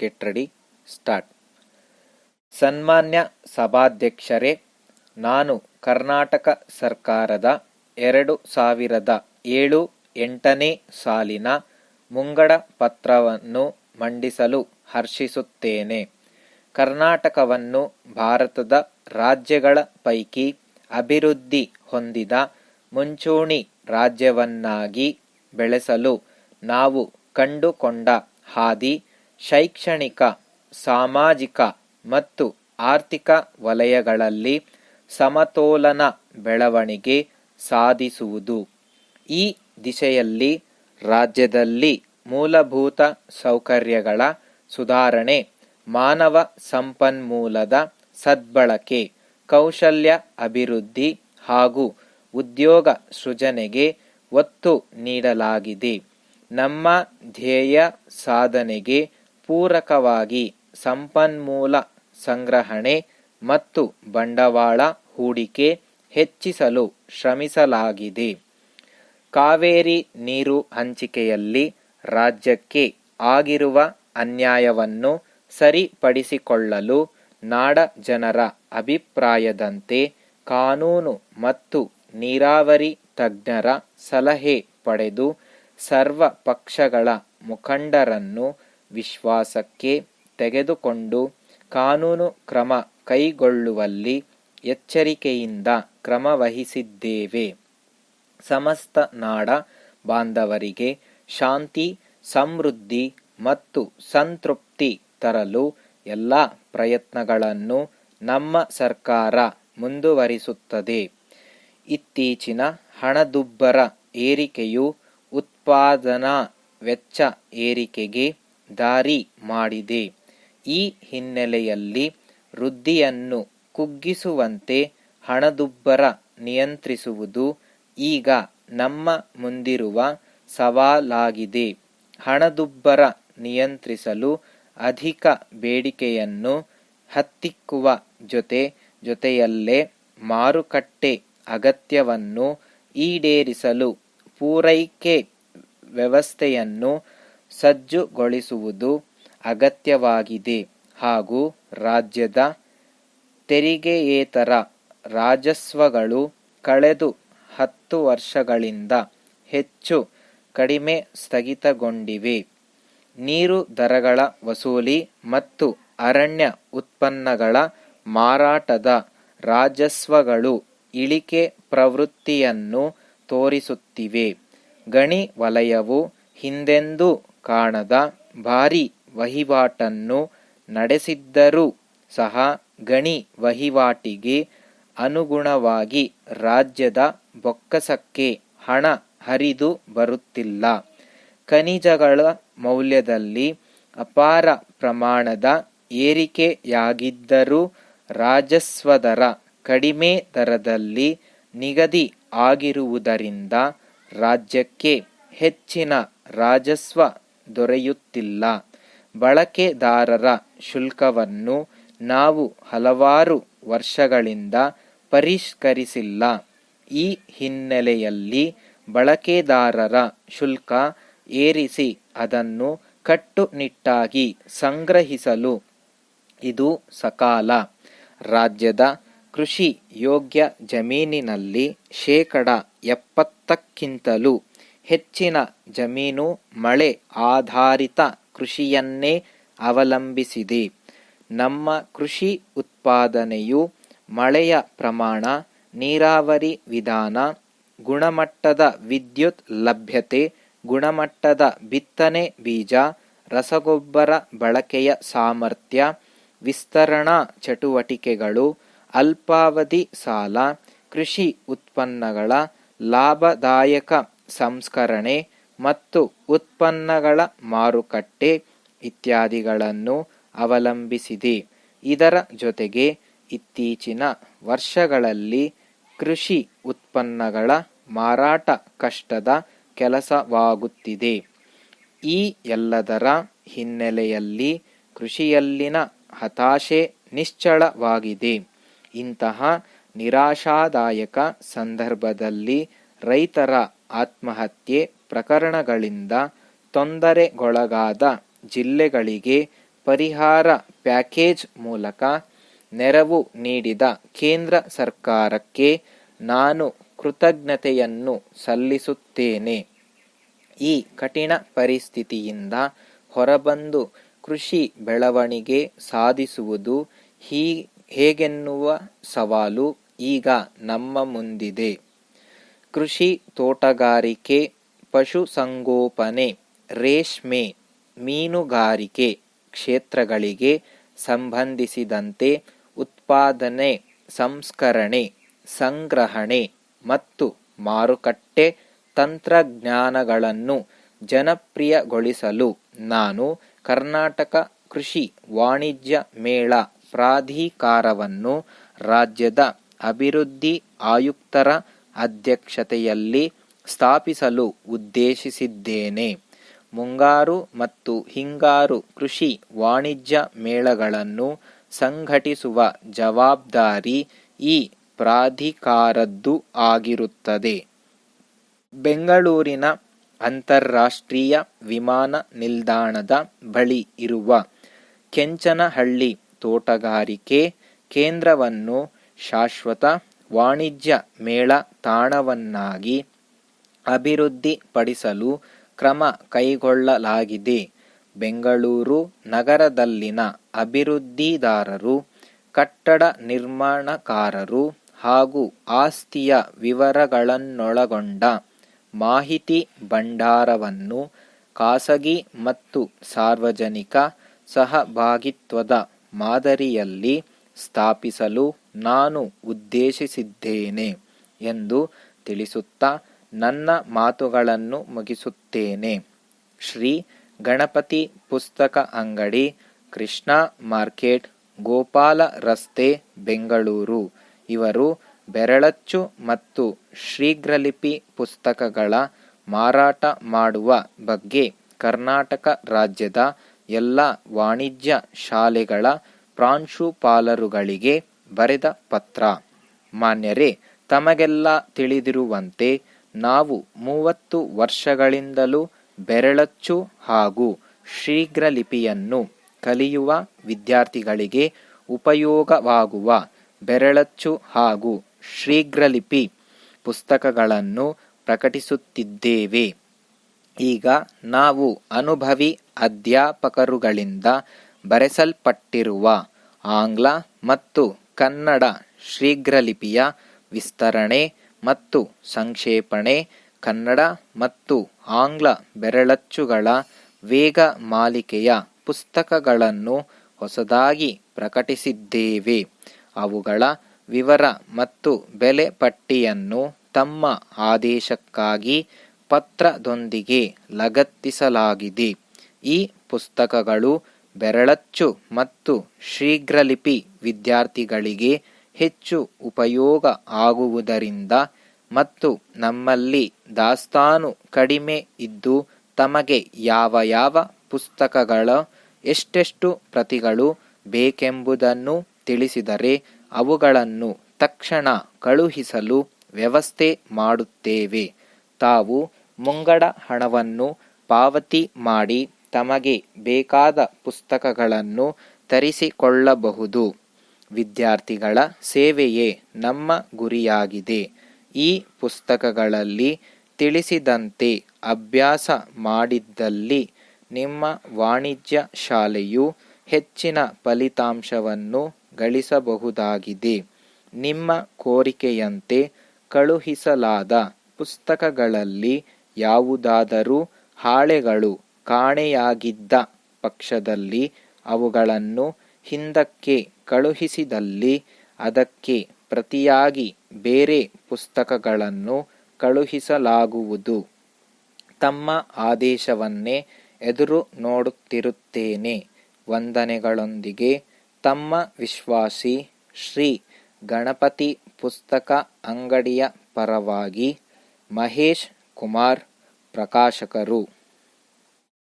Get ready, start. ಸನ್ಮಾನ್ಯ ಸಭಾಧ್ಯಕ್ಷರೇ, ನಾನು ಕರ್ನಾಟಕ ಸರ್ಕಾರದ 2007-8ನೇ ಸಾಲಿನ ಮುಂಗಡ ಪತ್ರವನ್ನು ಮಂಡಿಸಲು ಹರ್ಷಿಸುತ್ತೇನೆ. ಕರ್ನಾಟಕವನ್ನು ಭಾರತದ ರಾಜ್ಯಗಳ ಪೈಕಿ ಅಭಿವೃದ್ಧಿ ಹೊಂದಿದ ಮುಂಚೂಣಿ ರಾಜ್ಯವನ್ನಾಗಿ ಬೆಳೆಸಲು ನಾವು ಕಂಡುಕೊಂಡ ಹಾದಿ ಶೈಕ್ಷಣಿಕ, ಸಾಮಾಜಿಕ ಮತ್ತು ಆರ್ಥಿಕ ವಲಯಗಳಲ್ಲಿ ಸಮತೋಲನ ಬೆಳವಣಿಗೆ ಸಾಧಿಸುವುದು. ಈ ದಿಶೆಯಲ್ಲಿ ರಾಜ್ಯದಲ್ಲಿ ಮೂಲಭೂತ ಸೌಕರ್ಯಗಳ ಸುಧಾರಣೆ, ಮಾನವ ಸಂಪನ್ಮೂಲದ ಸದ್ಬಳಕೆ, ಕೌಶಲ್ಯ ಅಭಿವೃದ್ಧಿ ಹಾಗೂ ಉದ್ಯೋಗ ಸೃಜನೆಗೆ ಒತ್ತು ನೀಡಲಾಗಿದೆ. ನಮ್ಮ ಧ್ಯೇಯ ಸಾಧನೆಗೆ ಪೂರಕವಾಗಿ ಸಂಪನ್ಮೂಲ ಸಂಗ್ರಹಣೆ ಮತ್ತು ಬಂಡವಾಳ ಹೂಡಿಕೆ ಹೆಚ್ಚಿಸಲು ಶ್ರಮಿಸಲಾಗಿದೆ. ಕಾವೇರಿ ನೀರು ಹಂಚಿಕೆಯಲ್ಲಿ ರಾಜ್ಯಕ್ಕೆ ಆಗಿರುವ ಅನ್ಯಾಯವನ್ನು ಸರಿಪಡಿಸಿಕೊಳ್ಳಲು ನಾಡ ಜನರ ಅಭಿಪ್ರಾಯದಂತೆ ಕಾನೂನು ಮತ್ತು ನೀರಾವರಿ ತಜ್ಞರ ಸಲಹೆ ಪಡೆದು ಸರ್ವ ಪಕ್ಷಗಳ ಮುಖಂಡರನ್ನು ವಿಶ್ವಾಸಕ್ಕೆ ತೆಗೆದುಕೊಂಡು ಕಾನೂನು ಕ್ರಮ ಕೈಗೊಳ್ಳುವಲ್ಲಿ ಎಚ್ಚರಿಕೆಯಿಂದ ಕ್ರಮವಹಿಸಿದ್ದೇವೆ. ಸಮಸ್ತ ನಾಡ ಬಾಂಧವರಿಗೆ ಶಾಂತಿ, ಸಮೃದ್ಧಿ ಮತ್ತು ಸಂತೃಪ್ತಿ ತರಲು ಎಲ್ಲ ಪ್ರಯತ್ನಗಳನ್ನು ನಮ್ಮ ಸರ್ಕಾರ ಮುಂದುವರಿಸುತ್ತದೆ. ಇತ್ತೀಚಿನ ಹಣದುಬ್ಬರ ಏರಿಕೆಯು ಉತ್ಪಾದನಾ ವೆಚ್ಚ ಏರಿಕೆಗೆ ದಾರಿ ಮಾಡಿದೆ. ಈ ಹಿನ್ನೆಲೆಯಲ್ಲಿ ವೃದ್ಧಿಯನ್ನು ಕುಗ್ಗಿಸುವಂತೆ ಹಣದುಬ್ಬರ ನಿಯಂತ್ರಿಸುವುದು ಈಗ ನಮ್ಮ ಮುಂದಿರುವ ಸವಾಲಾಗಿದೆ. ಹಣದುಬ್ಬರ ನಿಯಂತ್ರಿಸಲು ಅಧಿಕ ಬೇಡಿಕೆಯನ್ನು ಹತ್ತಿಕ್ಕುವ ಜೊತೆಯಲ್ಲೇ ಮಾರುಕಟ್ಟೆ ಅಗತ್ಯವನ್ನು ಈಡೇರಿಸಲು ಪೂರೈಕೆ ವ್ಯವಸ್ಥೆಯನ್ನು ಸಜ್ಜುಗೊಳಿಸುವುದು ಅಗತ್ಯವಾಗಿದೆ ಹಾಗೂ ರಾಜ್ಯದ ತೆರಿಗೆಯೇತರ ರಾಜಸ್ವಗಳು ಕಳೆದ 10 ವರ್ಷಗಳಿಂದ ಹೆಚ್ಚು ಕಡಿಮೆ ಸ್ಥಗಿತಗೊಂಡಿವೆ. ನೀರು ದರಗಳ ವಸೂಲಿ ಮತ್ತು ಅರಣ್ಯ ಉತ್ಪನ್ನಗಳ ಮಾರಾಟದ ರಾಜಸ್ವಗಳು ಇಳಿಕೆ ಪ್ರವೃತ್ತಿಯನ್ನು ತೋರಿಸುತ್ತಿವೆ. ಗಣಿ ವಲಯವು ಹಿಂದೆಂದೂ ಕಾಣದ ಭಾರೀ ವಹಿವಾಟನ್ನು ನಡೆಸಿದ್ದರೂ ಸಹ ಗಣಿ ವಹಿವಾಟಿಗೆ ಅನುಗುಣವಾಗಿ ರಾಜ್ಯದ ಬೊಕ್ಕಸಕ್ಕೆ ಹಣ ಹರಿದು ಬರುತ್ತಿಲ್ಲ. ಖನಿಜಗಳ ಮೌಲ್ಯದಲ್ಲಿ ಅಪಾರ ಪ್ರಮಾಣದ ಏರಿಕೆಯಾಗಿದ್ದರೂ ರಾಜಸ್ವದರ ಕಡಿಮೆ ದರದಲ್ಲಿ ನಿಗದಿ ಆಗಿರುವುದರಿಂದ ರಾಜ್ಯಕ್ಕೆ ಹೆಚ್ಚಿನ ರಾಜಸ್ವ ದೊರೆಯುತ್ತಿಲ್ಲ. ಬಳಕೆದಾರರ ಶುಲ್ಕವನ್ನು ನಾವು ಹಲವಾರು ವರ್ಷಗಳಿಂದ ಪರಿಷ್ಕರಿಸಿಲ್ಲ. ಈ ಹಿನ್ನೆಲೆಯಲ್ಲಿ ಬಳಕೆದಾರರ ಶುಲ್ಕ ಏರಿಸಿ ಅದನ್ನು ಕಟ್ಟುನಿಟ್ಟಾಗಿ ಸಂಗ್ರಹಿಸಲು ಇದು ಸಕಾಲ. ರಾಜ್ಯದ ಕೃಷಿ ಯೋಗ್ಯ ಜಮೀನಿನಲ್ಲಿ 70%ಕ್ಕಿಂತಲೂ ಹೆಚ್ಚಿನ ಜಮೀನು ಮಳೆ ಆಧಾರಿತ ಕೃಷಿಯನ್ನೇ ಅವಲಂಬಿಸಿದೆ. ನಮ್ಮ ಕೃಷಿ ಉತ್ಪಾದನೆಯು ಮಳೆಯ ಪ್ರಮಾಣ, ನೀರಾವರಿ ವಿಧಾನ, ಗುಣಮಟ್ಟದ ವಿದ್ಯುತ್ ಲಭ್ಯತೆ, ಗುಣಮಟ್ಟದ ಬಿತ್ತನೆ ಬೀಜ, ರಸಗೊಬ್ಬರ ಬಳಕೆಯ ಸಾಮರ್ಥ್ಯ, ವಿಸ್ತರಣಾ ಚಟುವಟಿಕೆಗಳು, ಅಲ್ಪಾವಧಿ ಸಾಲ, ಕೃಷಿ ಉತ್ಪನ್ನಗಳ ಲಾಭದಾಯಕ ಸಂಸ್ಕರಣೆ ಮತ್ತು ಉತ್ಪನ್ನಗಳ ಮಾರುಕಟ್ಟೆ ಇತ್ಯಾದಿಗಳನ್ನು ಅವಲಂಬಿಸಿದೆ. ಇದರ ಜೊತೆಗೆ ಇತ್ತೀಚಿನ ವರ್ಷಗಳಲ್ಲಿ ಕೃಷಿ ಉತ್ಪನ್ನಗಳ ಮಾರಾಟ ಕಷ್ಟದ ಕೆಲಸವಾಗುತ್ತಿದೆ. ಈ ಎಲ್ಲದರ ಹಿನ್ನೆಲೆಯಲ್ಲಿ ಕೃಷಿಯಲ್ಲಿನ ಹತಾಶೆ ನಿಶ್ಚಳವಾಗಿದೆ. ಇಂತಹ ನಿರಾಶಾದಾಯಕ ಸಂದರ್ಭದಲ್ಲಿ ರೈತರ ಆತ್ಮಹತ್ಯೆ ಪ್ರಕರಣಗಳಿಂದ ತೊಂದರೆಗೊಳಗಾದ ಜಿಲ್ಲೆಗಳಿಗೆ ಪರಿಹಾರ ಪ್ಯಾಕೇಜ್ ಮೂಲಕ ನೆರವು ನೀಡಿದ ಕೇಂದ್ರ ಸರ್ಕಾರಕ್ಕೆ ನಾನು ಕೃತಜ್ಞತೆಯನ್ನು ಸಲ್ಲಿಸುತ್ತೇನೆ. ಈ ಕಠಿಣ ಪರಿಸ್ಥಿತಿಯಿಂದ ಹೊರಬಂದು ಕೃಷಿ ಬೆಳವಣಿಗೆ ಸಾಧಿಸುವುದು ಹೇಗೆನ್ನುವ ಸವಾಲು ಈಗ ನಮ್ಮ ಮುಂದಿದೆ. ಕೃಷಿ, ತೋಟಗಾರಿಕೆ, ಪಶುಸಂಗೋಪನೆ, ರೇಷ್ಮೆ, ಮೀನುಗಾರಿಕೆ ಕ್ಷೇತ್ರಗಳಿಗೆ ಸಂಬಂಧಿಸಿದಂತೆ ಉತ್ಪಾದನೆ, ಸಂಸ್ಕರಣೆ, ಸಂಗ್ರಹಣೆ ಮತ್ತು ಮಾರುಕಟ್ಟೆ ತಂತ್ರಜ್ಞಾನಗಳನ್ನು ಜನಪ್ರಿಯಗೊಳಿಸಲು ನಾನು ಕರ್ನಾಟಕ ಕೃಷಿ ವಾಣಿಜ್ಯ ಮೇಳ ಪ್ರಾಧಿಕಾರವನ್ನು ರಾಜ್ಯದ ಅಭಿವೃದ್ಧಿ ಆಯುಕ್ತರ ಅಧ್ಯಕ್ಷತೆಯಲ್ಲಿ ಸ್ಥಾಪಿಸಲು ಉದ್ದೇಶಿಸಿದ್ದೇನೆ. ಮುಂಗಾರು ಮತ್ತು ಹಿಂಗಾರು ಕೃಷಿ ವಾಣಿಜ್ಯ ಮೇಳಗಳನ್ನು ಸಂಘಟಿಸುವ ಜವಾಬ್ದಾರಿ ಈ ಪ್ರಾಧಿಕಾರದ್ದು ಆಗಿರುತ್ತದೆ. ಬೆಂಗಳೂರಿನ ಅಂತಾರಾಷ್ಟ್ರೀಯ ವಿಮಾನ ನಿಲ್ದಾಣದ ಬಳಿ ಇರುವ ಕೆಂಚನಹಳ್ಳಿ ತೋಟಗಾರಿಕೆ ಕೇಂದ್ರವನ್ನು ಶಾಶ್ವತ ವಾಣಿಜ್ಯ ಮೇಳ ತಾಣವನ್ನಾಗಿ ಅಭಿವೃದ್ಧಿಪಡಿಸಲು ಕ್ರಮ ಕೈಗೊಳ್ಳಲಾಗಿದೆ. ಬೆಂಗಳೂರು ನಗರದಲ್ಲಿನ ಅಭಿವೃದ್ಧಿದಾರರು, ಕಟ್ಟಡ ನಿರ್ಮಾಣಕಾರರು ಹಾಗೂ ಆಸ್ತಿಯ ವಿವರಗಳನ್ನೊಳಗೊಂಡ ಮಾಹಿತಿ ಭಂಡಾರವನ್ನು ಖಾಸಗಿ ಮತ್ತು ಸಾರ್ವಜನಿಕ ಸಹಭಾಗಿತ್ವದ ಮಾದರಿಯಲ್ಲಿ ಸ್ಥಾಪಿಸಲು ನಾನು ಉದ್ದೇಶಿಸಿದ್ದೇನೆ ಎಂದು ತಿಳಿಸುತ್ತಾ ನನ್ನ ಮಾತುಗಳನ್ನು ಮುಗಿಸುತ್ತೇನೆ. ಶ್ರೀ ಗಣಪತಿ ಪುಸ್ತಕ ಅಂಗಡಿ, ಕೃಷ್ಣಾ ಮಾರ್ಕೆಟ್, ಗೋಪಾಲ ರಸ್ತೆ, ಬೆಂಗಳೂರು. ಇವರು ಬೆರಳಚ್ಚು ಮತ್ತು ಶೀಘ್ರಲಿಪಿ ಪುಸ್ತಕಗಳ ಮಾರಾಟ ಮಾಡುವ ಬಗ್ಗೆ ಕರ್ನಾಟಕ ರಾಜ್ಯದ ಎಲ್ಲ ವಾಣಿಜ್ಯ ಶಾಲೆಗಳ ಪ್ರಾಂಶುಪಾಲರುಗಳಿಗೆ ಬರೆದ ಪತ್ರ. ಮಾನ್ಯರೇ, ತಮಗೆಲ್ಲ ತಿಳಿದಿರುವಂತೆ ನಾವು 30 ವರ್ಷಗಳಿಂದಲೂ ಬೆರಳಚ್ಚು ಹಾಗೂ ಶೀಘ್ರಲಿಪಿಯನ್ನು ಕಲಿಯುವ ವಿದ್ಯಾರ್ಥಿಗಳಿಗೆ ಉಪಯೋಗವಾಗುವ ಬೆರಳಚ್ಚು ಹಾಗೂ ಶೀಘ್ರಲಿಪಿ ಪುಸ್ತಕಗಳನ್ನು ಪ್ರಕಟಿಸುತ್ತಿದ್ದೇವೆ. ಈಗ ನಾವು ಅನುಭವಿ ಅಧ್ಯಾಪಕರುಗಳಿಂದ ಬರೆಸಲ್ಪಟ್ಟಿರುವ ಆಂಗ್ಲ ಮತ್ತು ಕನ್ನಡ ಶೀಘ್ರಲಿಪಿಯ ವಿಸ್ತರಣೆ ಮತ್ತು ಸಂಕ್ಷೇಪಣೆ, ಕನ್ನಡ ಮತ್ತು ಆಂಗ್ಲ ಬೆರಳಚ್ಚುಗಳ ವೇಗ ಮಾಲಿಕೆಯ ಪುಸ್ತಕಗಳನ್ನು ಹೊಸದಾಗಿ ಪ್ರಕಟಿಸಿದ್ದೇವೆ. ಅವುಗಳ ವಿವರ ಮತ್ತು ಬೆಲೆ ಪಟ್ಟಿಯನ್ನು ತಮ್ಮ ಆದೇಶಕ್ಕಾಗಿ ಪತ್ರದೊಂದಿಗೆ ಲಗತ್ತಿಸಲಾಗಿದೆ. ಈ ಪುಸ್ತಕಗಳು ಬೆರಳಚ್ಚು ಮತ್ತು ಶೀಘ್ರಲಿಪಿ ವಿದ್ಯಾರ್ಥಿಗಳಿಗೆ ಹೆಚ್ಚು ಉಪಯೋಗ ಆಗುವುದರಿಂದ ಮತ್ತು ನಮ್ಮಲ್ಲಿ ದಾಸ್ತಾನು ಕಡಿಮೆ ಇದ್ದು ತಮಗೆ ಯಾವ ಪುಸ್ತಕಗಳ ಎಷ್ಟೆಷ್ಟು ಪ್ರತಿಗಳು ಬೇಕೆಂಬುದನ್ನು ತಿಳಿಸಿದರೆ ಅವುಗಳನ್ನು ತಕ್ಷಣ ಕಳುಹಿಸಲು ವ್ಯವಸ್ಥೆ ಮಾಡುತ್ತೇವೆ. ತಾವು ಮುಂಗಡ ಹಣವನ್ನು ಪಾವತಿ ಮಾಡಿ ತಮಗೆ ಬೇಕಾದ ಪುಸ್ತಕಗಳನ್ನು ತರಿಸಿಕೊಳ್ಳಬಹುದು. ವಿದ್ಯಾರ್ಥಿಗಳ ಸೇವೆಯೇ ನಮ್ಮ ಗುರಿಯಾಗಿದೆ. ಈ ಪುಸ್ತಕಗಳಲ್ಲಿ ತಿಳಿಸಿದಂತೆ ಅಭ್ಯಾಸ ಮಾಡಿದ್ದಲ್ಲಿ ನಿಮ್ಮ ವಾಣಿಜ್ಯ ಶಾಲೆಯು ಹೆಚ್ಚಿನ ಫಲಿತಾಂಶವನ್ನು ಗಳಿಸಬಹುದಾಗಿದೆ. ನಿಮ್ಮ ಕೋರಿಕೆಯಂತೆ ಕಳುಹಿಸಲಾದ ಪುಸ್ತಕಗಳಲ್ಲಿ ಯಾವುದಾದರೂ ಹಾಳೆಗಳು ಕಾಣೆಯಾಗಿದ್ದ ಪಕ್ಷದಲ್ಲಿ ಅವುಗಳನ್ನು ಹಿಂದಕ್ಕೆ ಕಳುಹಿಸಿದಲ್ಲಿ ಅದಕ್ಕೆ ಪ್ರತಿಯಾಗಿ ಬೇರೆ ಪುಸ್ತಕಗಳನ್ನು ಕಳುಹಿಸಲಾಗುವುದು. ತಮ್ಮ ಆದೇಶವನ್ನೇ ಎದುರು ನೋಡುತ್ತಿರುತ್ತೇನೆ. ವಂದನೆಗಳೊಂದಿಗೆ ತಮ್ಮ ವಿಶ್ವಾಸಿ ಶ್ರೀ ಗಣಪತಿ ಪುಸ್ತಕ ಅಂಗಡಿಯ ಪರವಾಗಿ ಮಹೇಶ್ ಕುಮಾರ್, ಪ್ರಕಾಶಕರು.